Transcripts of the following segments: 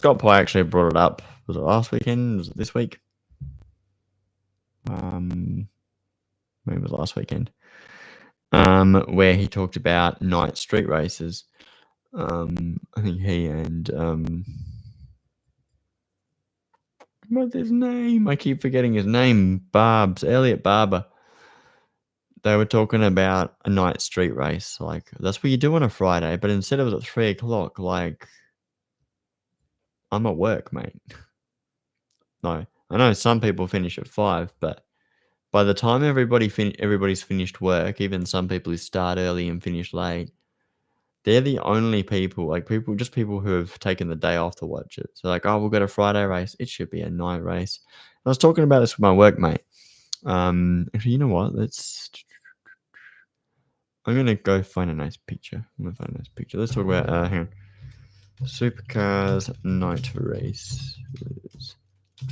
Scott Pye actually brought it up. Was it last weekend? Was it this week? Maybe it was last weekend. Where he talked about night street races. I think he and what's his name? I keep forgetting his name. Elliot Barber. They were talking about a night street race. Like, that's what you do on a Friday, but instead of it at 3 o'clock, like, I'm at work, mate. No, I know some people finish at 5, but by the time everybody's finished work, even some people who start early and finish late, they're the only people, like people who have taken the day off to watch it. So like, oh, we'll go to Friday race. It should be a night race. I was talking about this with my workmate. Actually, you know what? I'm gonna go find a nice picture. Let's talk about hang on. Supercars night race.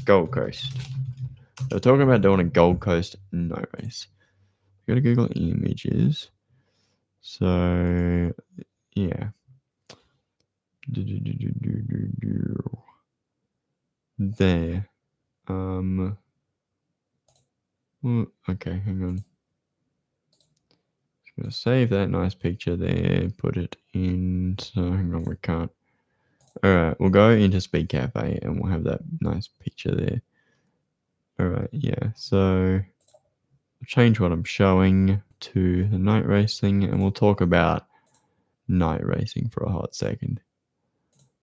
Gold Coast. They're talking about doing a Gold Coast night race. Go to Google Images. So yeah. There. Okay, hang on. Just gonna save that nice picture there, put it in. So hang on, we can't. Alright, we'll go into Speed Cafe and we'll have that nice picture there. Alright, yeah, so I'll change what I'm showing to the night racing and we'll talk about night racing for a hot second.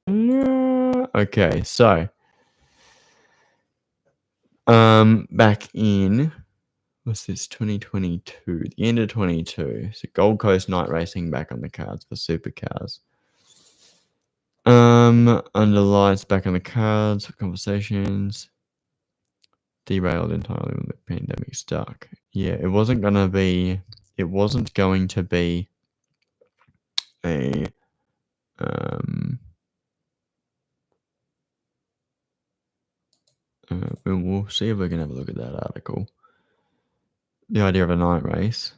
Okay, so back in what's this, 2022, the end of 22, so Gold Coast night racing back on the cards for supercars. Under lights back on the cards for conversations. Derailed entirely when the pandemic stuck. Yeah, it wasn't going to be a we'll see if we can have a look at that article. The idea of a night race,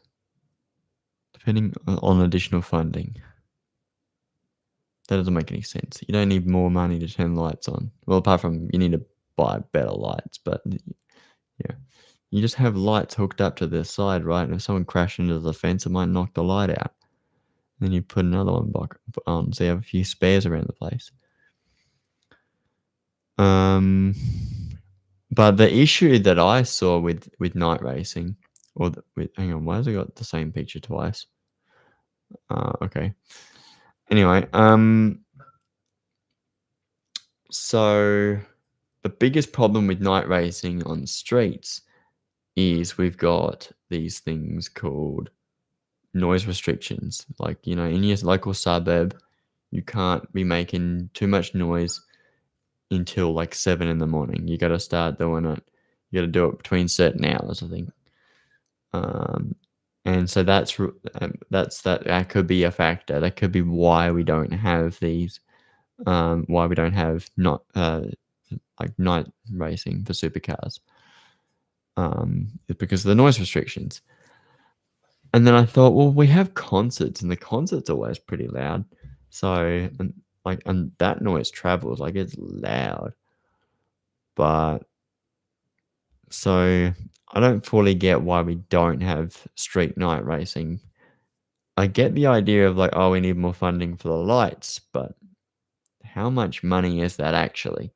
depending on additional funding. That doesn't make any sense. You don't need more money to turn lights on. Well, apart from you need to buy better lights, but yeah. You just have lights hooked up to the side, right? And if someone crashed into the fence, it might knock the light out. Then you put another one back on, so you have a few spares around the place. But the issue that I saw with night racing, hang on, why has it got the same picture twice? Okay. Anyway, so the biggest problem with night racing on streets is we've got these things called noise restrictions. Like, in your local suburb, you can't be making too much noise until like 7 in the morning. You got to start doing it. You got to do it between certain hours, I think. And so that could be a factor. That could be why we don't have these. Why we don't have not like night racing for supercars. It's because of the noise restrictions. And then I thought, well, we have concerts, and the concerts are always pretty loud. So, and that noise travels, like it's loud. But so I don't fully get why we don't have street night racing. I get the idea of like, oh, we need more funding for the lights, but how much money is that actually?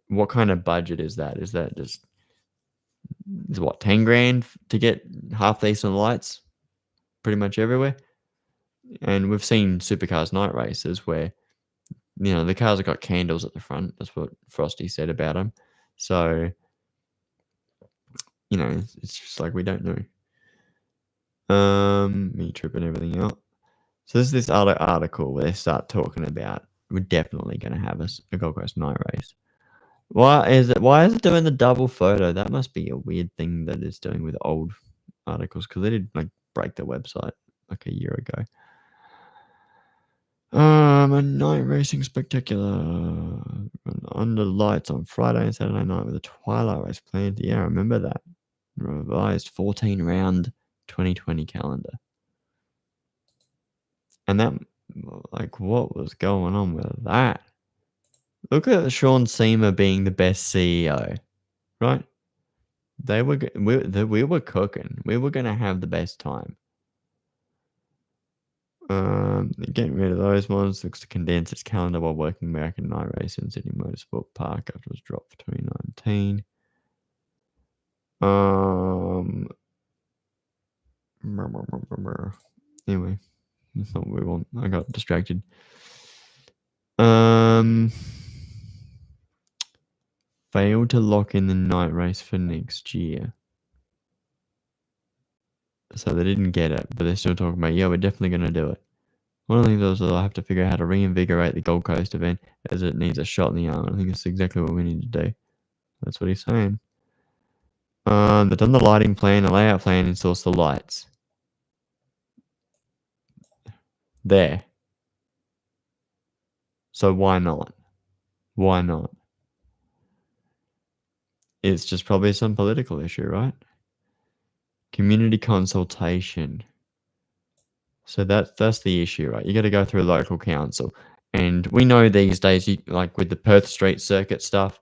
What kind of budget is that? Is that just what, 10 grand to get half decent lights pretty much everywhere? And we've seen supercars night races where, the cars have got candles at the front. That's what Frosty said about them. So, it's just like we don't know. Me tripping everything up. So there's this other article where they start talking about we're definitely going to have a Gold Coast night race. Why is it doing the double photo? That must be a weird thing that it's doing with old articles, because they did like break the website like a year ago. A night racing spectacular under lights on Friday and Saturday night with a twilight race planned. Yeah, I remember that. Revised 14 round 2020 calendar. And that, like, what was going on with that? Look at Sean Seamer being the best CEO, right? We were cooking. We were gonna have the best time. Getting rid of those ones looks to condense its calendar while working American night race in Sydney Motorsport Park after it was dropped for 2019. Anyway, that's not what we want. I got distracted. Failed to lock in the night race for next year. So they didn't get it, but they're still talking about, yeah, we're definitely going to do it. One of the things is I'll have to figure out how to reinvigorate the Gold Coast event as it needs a shot in the arm. I think that's exactly what we need to do. That's what he's saying. They've done the lighting plan, the layout plan, and source the lights. There. So why not? Why not? It's just probably some political issue, right? Community consultation. So that's the issue, right? You got to go through local council. And we know these days, like with the Perth Street Circuit stuff,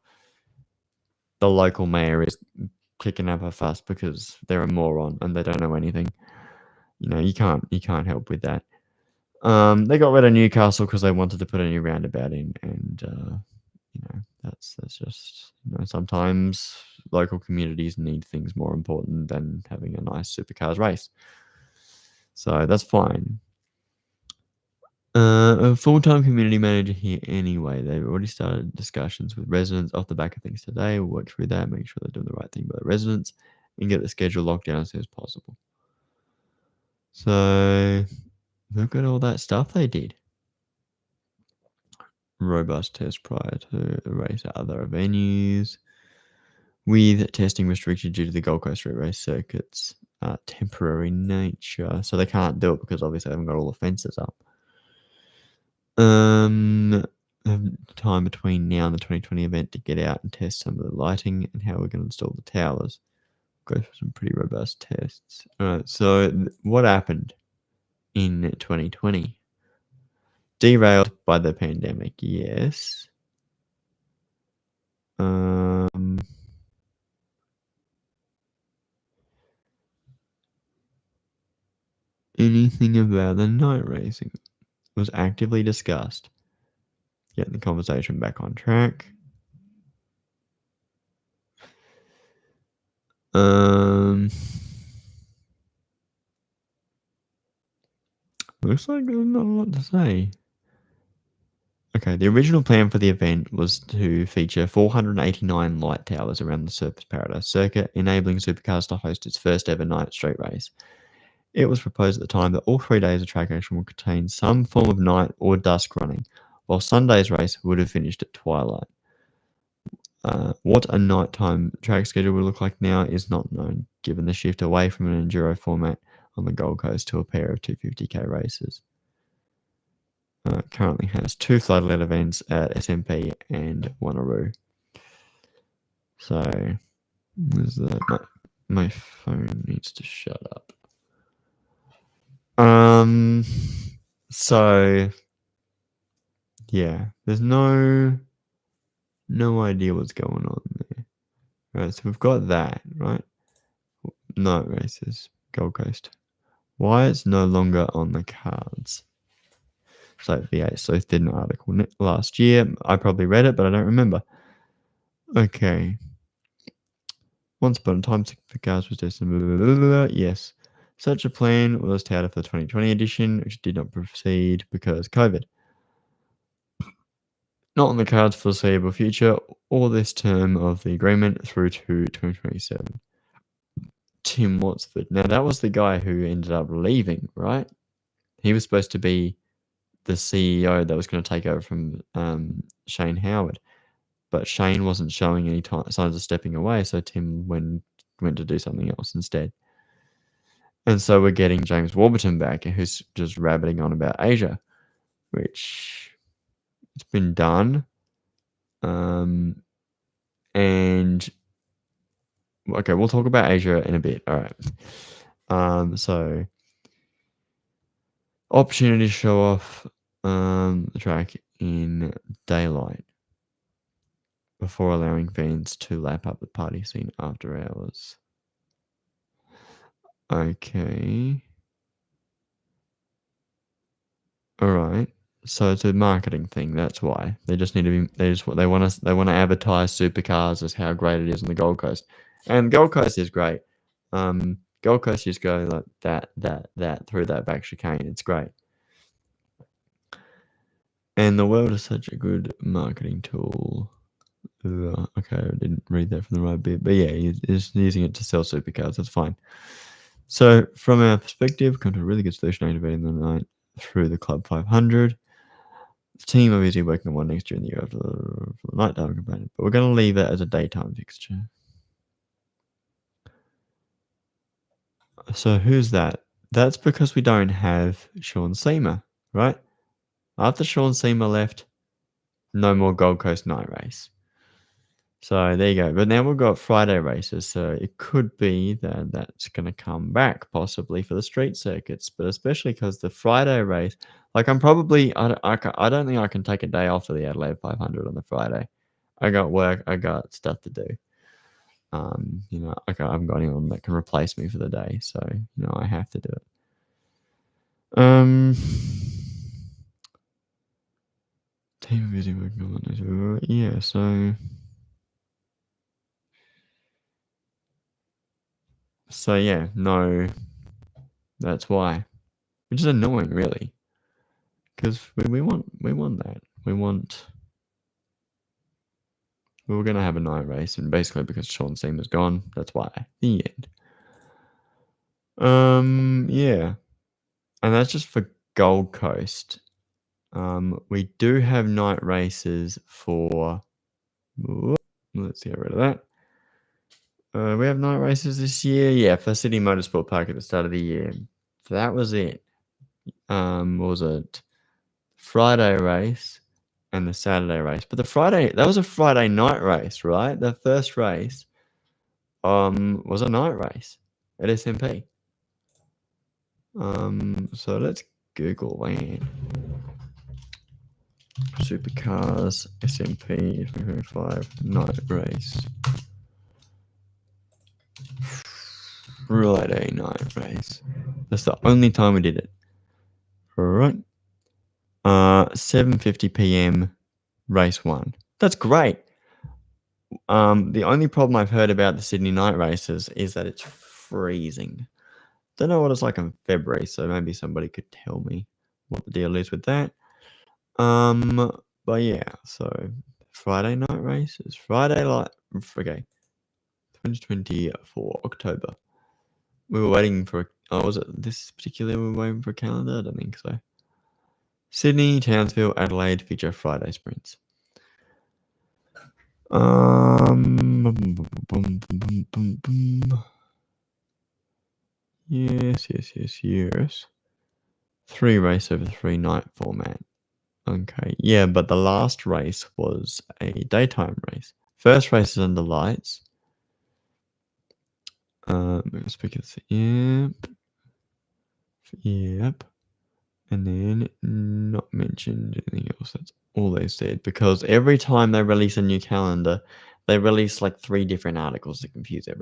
the local mayor is kicking up a fuss because they're a moron and they don't know anything. You know, you can't help with that. They got rid of Newcastle because they wanted to put a new roundabout in, and you know, that's just, you know, sometimes local communities need things more important than having a nice supercars race. So that's fine. A full-time community manager here anyway. They've already started discussions with residents off the back of things today. We'll work through that, make sure they're doing the right thing by the residents, and get the schedule locked down as soon as possible. So look at all that stuff they did. Robust test prior to the race at other venues, with testing restricted due to the Gold Coast Street Race circuit's temporary nature. So they can't do it because obviously they haven't got all the fences up. Time between now and the 2020 event to get out and test some of the lighting and how we're going to install the towers. Go for some pretty robust tests. All right, so what happened in 2020? Derailed by the pandemic, yes. Anything about the night racing was actively discussed. Getting the conversation back on track. Looks like there's not a lot to say. Okay, the original plan for the event was to feature 489 light towers around the Surfers Paradise circuit, enabling Supercars to host its first ever night street race. It was proposed at the time that all 3 days of track action would contain some form of night or dusk running, while Sunday's race would have finished at twilight. What a nighttime track schedule would look like now is not known, given the shift away from an enduro format on the Gold Coast to a pair of 250k races. Currently has 2 floodlit events at SMP and Wanneroo. So, my phone needs to shut up. So, yeah, there's no idea what's going on there. Right, so we've got that, right? Night races, Gold Coast. Why it's no longer on the cards? So V8 so did an article last year. I probably read it, but I don't remember. Okay. Once upon a time, Supercars was destined. Yes. Such a plan was touted for the 2020 edition, which did not proceed because COVID. Not on the cards for the foreseeable future or this term of the agreement through to 2027. Tim Watford. Now, that was the guy who ended up leaving, right? He was supposed to be the CEO that was going to take over from Shane Howard. But Shane wasn't showing any signs of stepping away, so Tim went to do something else instead. And so we're getting James Warburton back, who's just rabbiting on about Asia, which it's been done. And okay, we'll talk about Asia in a bit. All right. So opportunity to show off the track in daylight. before allowing fans to lap up the party scene after hours. Okay. All right. So it's a marketing thing. That's why they just need to be. They want to advertise supercars as how great it is on the Gold Coast, and Gold Coast is great. Gold Coast just go like that through that back chicane. It's great. And the world is such a good marketing tool. Okay, I didn't read that from the right bit, but yeah, he's using it to sell supercars. That's fine. So from our perspective, come to a really good solution activating the night through the Club 500. The team are busy working on one next year in the year for the nighttime component, but we're going to leave it as a daytime fixture. So who's that? That's because we don't have Sean Seamer, right? After Sean Seamer left, no more Gold Coast night race. So there you go. But now we've got Friday races, so it could be that that's going to come back possibly for the street circuits, but especially because the Friday race, like I don't think I can take a day off of the Adelaide 500 on the Friday. I got work, I got stuff to do. I haven't got anyone that can replace me for the day, so I have to do it. Team busy working on this. Yeah, so yeah, no, that's why, which is annoying, really, because we want that. We were going to have a night race, and basically because Sean Seamer's gone, that's why. The end. Yeah, and that's just for Gold Coast. We do have night races for. Let's get rid of that. We have night races this year. Yeah, for Sydney Motorsport Park at the start of the year. So that was it. What was it? Friday race and the Saturday race. But that was a Friday night race, right? The first race was a night race at SMP. So let's Google that. Supercars SMP 2025 night race. Friday night race. That's the only time we did it. All right. 7:50 p.m. race 1. That's great. The only problem I've heard about the Sydney night races is that it's freezing. Don't know what it's like in February, so maybe somebody could tell me what the deal is with that. But yeah, so Friday night races. Okay. 2024 October. We were waiting for. Was it this particular? We were waiting for a calendar. I don't think so. Sydney, Townsville, Adelaide feature Friday sprints. Yes. 3 race over 3 night format. Okay, yeah, but the last race was a daytime race. First race is under lights. Yep. And then not mentioned anything else. That's all they said. Because every time they release a new calendar, they release like 3 different articles to confuse everyone.